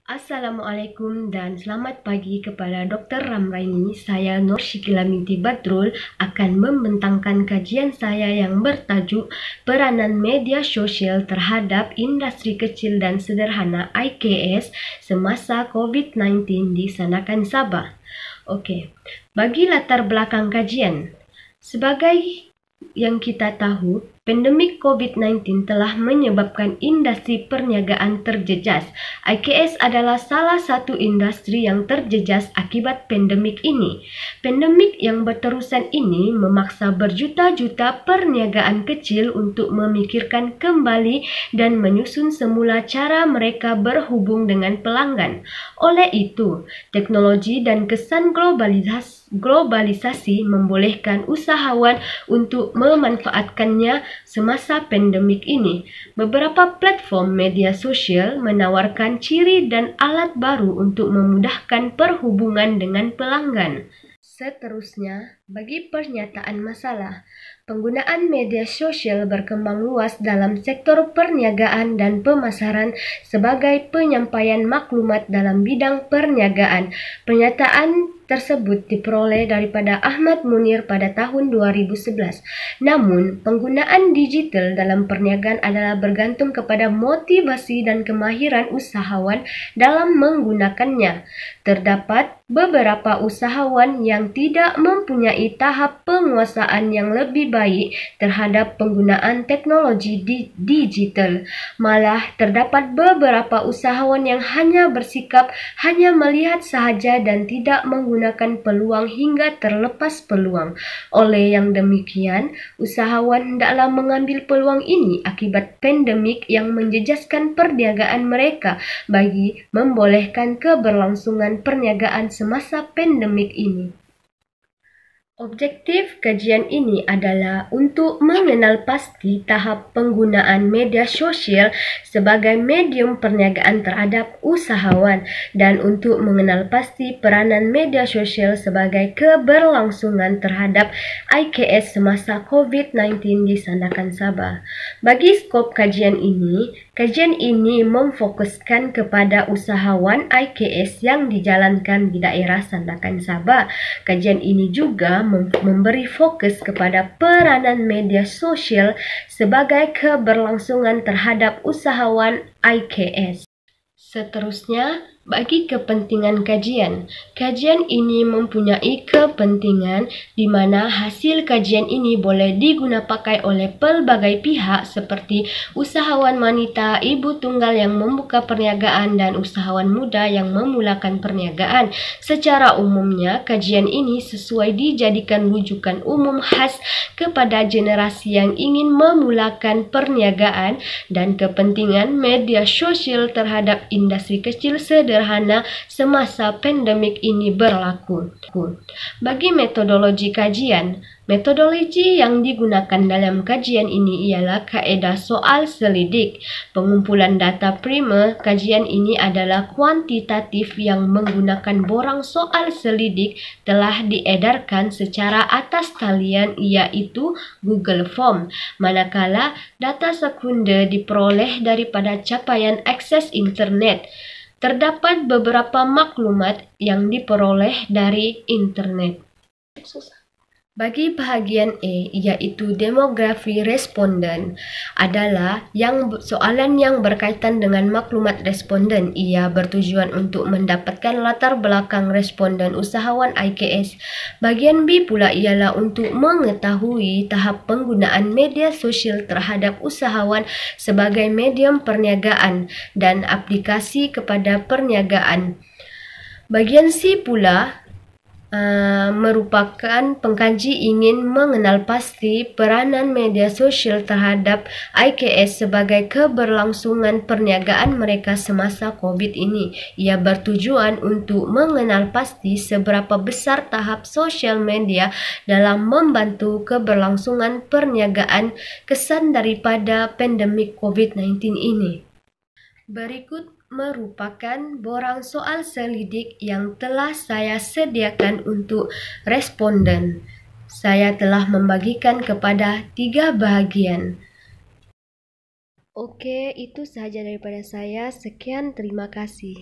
Assalamualaikum dan selamat pagi kepada Dr. Ramraini. Saya Nur Syikila binti Badrul akan membentangkan kajian saya yang bertajuk Peranan Media Sosial Terhadap Industri Kecil dan Sederhana (IKS) semasa COVID-19 di Sanakan Sabah. Okey, bagi latar belakang kajian, sebagai yang kita tahu, pandemik COVID-19 telah menyebabkan industri perniagaan terjejas. IKS adalah salah satu industri yang terjejas akibat pandemik ini. Pandemik yang berterusan ini memaksa berjuta-juta perniagaan kecil untuk memikirkan kembali dan menyusun semula cara mereka berhubung dengan pelanggan. Oleh itu, teknologi dan kesan globalisasi membolehkan usahawan untuk memanfaatkannya semasa pandemik ini. Beberapa platform media sosial menawarkan ciri dan alat baru untuk memudahkan perhubungan dengan pelanggan. Seterusnya, bagi pernyataan masalah, penggunaan media sosial berkembang luas dalam sektor perniagaan dan pemasaran sebagai penyampaian maklumat dalam bidang perniagaan. Pernyataan tersebut diperoleh daripada Ahmad Munir pada tahun 2011. Namun, penggunaan digital dalam perniagaan adalah bergantung kepada motivasi dan kemahiran usahawan dalam menggunakannya. Terdapat beberapa usahawan yang tidak mempunyai tahap penguasaan yang lebih baik terhadap penggunaan teknologi digital. Malah, terdapat beberapa usahawan yang hanya bersikap hanya melihat sahaja dan tidak menggunakan peluang hingga terlepas peluang. Oleh yang demikian, usahawan hendaklah mengambil peluang ini akibat pandemik yang menjejaskan perniagaan mereka bagi membolehkan keberlangsungan perniagaan semasa pandemik ini. Objektif kajian ini adalah untuk mengenal pasti tahap penggunaan media sosial sebagai medium perniagaan terhadap usahawan dan untuk mengenal pasti peranan media sosial sebagai keberlangsungan terhadap IKS semasa COVID-19 di Sanakan Sabah. Bagi skop kajian ini memfokuskan kepada usahawan IKS yang dijalankan di daerah Sanakan Sabah. Kajian ini juga memberi fokus kepada peranan media sosial sebagai keberlangsungan terhadap usahawan IKS. Seterusnya, bagi kepentingan kajian ini mempunyai kepentingan di mana hasil kajian ini boleh digunakan oleh pelbagai pihak seperti usahawan wanita, ibu tunggal yang membuka perniagaan dan usahawan muda yang memulakan perniagaan. Secara umumnya, kajian ini sesuai dijadikan rujukan umum khas kepada generasi yang ingin memulakan perniagaan dan kepentingan media sosial terhadap industri kecil sederhana semasa pandemik ini berlaku. Bagi metodologi kajian, metodologi yang digunakan dalam kajian ini ialah kaedah soal selidik. Pengumpulan data primer kajian ini adalah kuantitatif yang menggunakan borang soal selidik telah diedarkan secara atas talian iaitu Google Form, manakala data sekunder diperoleh daripada capaian akses internet. Terdapat beberapa maklumat yang diperoleh dari internet. Bagi bahagian A, iaitu demografi responden, adalah soalan yang berkaitan dengan maklumat responden. Ia bertujuan untuk mendapatkan latar belakang responden usahawan IKS. Bahagian B pula ialah untuk mengetahui tahap penggunaan media sosial terhadap usahawan sebagai medium perniagaan dan aplikasi kepada perniagaan. Bahagian C pula merupakan pengkaji ingin mengenal pasti peranan media sosial terhadap IKS sebagai keberlangsungan perniagaan mereka semasa COVID ini. Ia bertujuan untuk mengenal pasti seberapa besar tahap sosial media dalam membantu keberlangsungan perniagaan kesan daripada pandemik COVID-19 ini. Berikut merupakan borang soal selidik yang telah saya sediakan untuk responden. Saya telah membagikan kepada 3 bahagian. Oke, itu sahaja daripada saya. Sekian, terima kasih.